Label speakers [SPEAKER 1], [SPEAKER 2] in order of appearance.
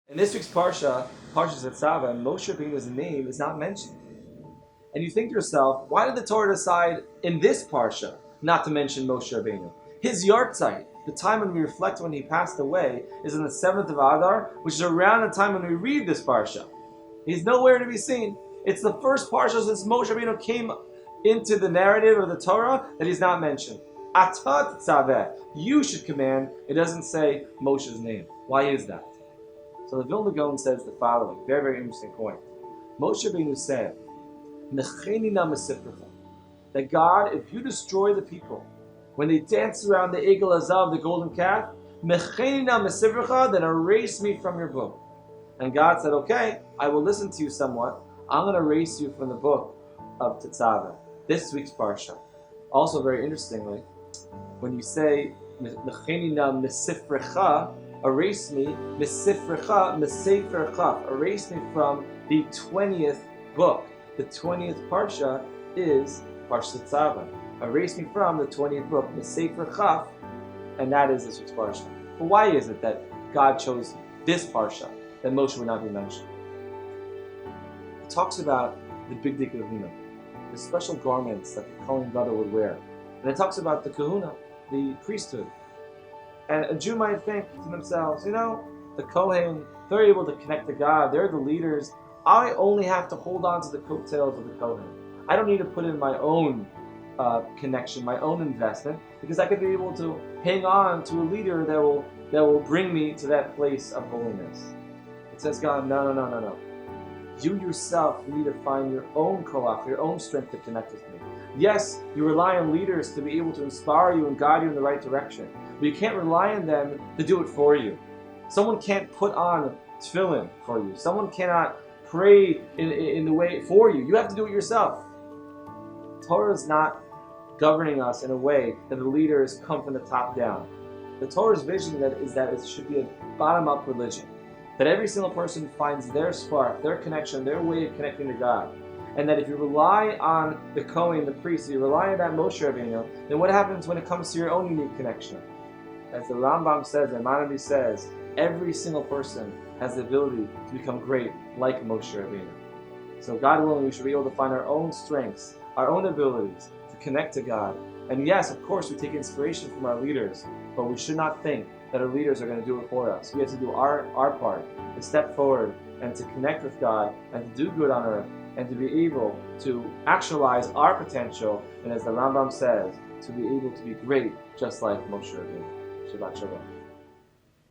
[SPEAKER 1] In this week's Parshat Tetzaveh, Moshe Rabbeinu's name is not mentioned. And you think to yourself, why did the Torah decide in this Parsha not to mention Moshe Rabbeinu? His Yartzeit, the time when we reflect when he passed away, is on the 7th of Adar, which is around the time when we read this Parsha. He's nowhere to be seen. It's the first Parsha since Moshe Rabbeinu came into the narrative of the Torah that he's not mentioned. Parshat Tetzaveh, you should command. It doesn't say Moshe's name. Why is that? So the Vilna Gaon says the following, very, very interesting point. Moshe Rabbeinu said, that God, if you destroy the people, when they dance around the Egel Azav, the golden calf, then erase me from your book. And God said, okay, I will listen to you somewhat. I'm going to erase you from the book of Tetzaveh, this week's Parsha. Also, very interestingly, when you say, erase me, erase me from the 20th book. The 20th Parsha is Parshat Tetzaveh. Erase me from the 20th book, Mesefer Chaf, and that is this week's Parsha. But why is it that God chose this Parsha, that Moshe would not be mentioned? It talks about the big kahuna, the special garments that the Kohen Gadol would wear. And it talks about the kahuna, the priesthood. And a Jew might think to themselves, the Kohen, they're able to connect to God, they're the leaders. I only have to hold on to the coattails of the Kohen. I don't need to put in my own connection, my own investment, because I could be able to hang on to a leader that will bring me to that place of holiness. It says God, no. You yourself need to find your own koach, your own strength to connect with me. Yes, you rely on leaders to be able to inspire you and guide you in the right direction, but you can't rely on them to do it for you. Someone can't put on tefillin for you. Someone cannot pray in the way for you. You have to do it yourself. Torah is not governing us in a way that the leaders come from the top down. The Torah's vision is that it should be a bottom-up religion. That every single person finds their spark, their connection, their way of connecting to God. And that if you rely on the Kohen, the priest, you rely on that Moshe Rabbeinu, then what happens when it comes to your own unique connection? As the Rambam says, and Maimonides says, every single person has the ability to become great like Moshe Rabbeinu. So God willing, we should be able to find our own strengths, our own abilities to connect to God. And yes, of course, we take inspiration from our leaders, but we should not think that our leaders are going to do it for us. We have to do our part, to step forward and to connect with God and to do good on earth and to be able to actualize our potential, and as the Rambam says, to be able to be great just like Moshe Rabbeinu. Shabbat Shalom.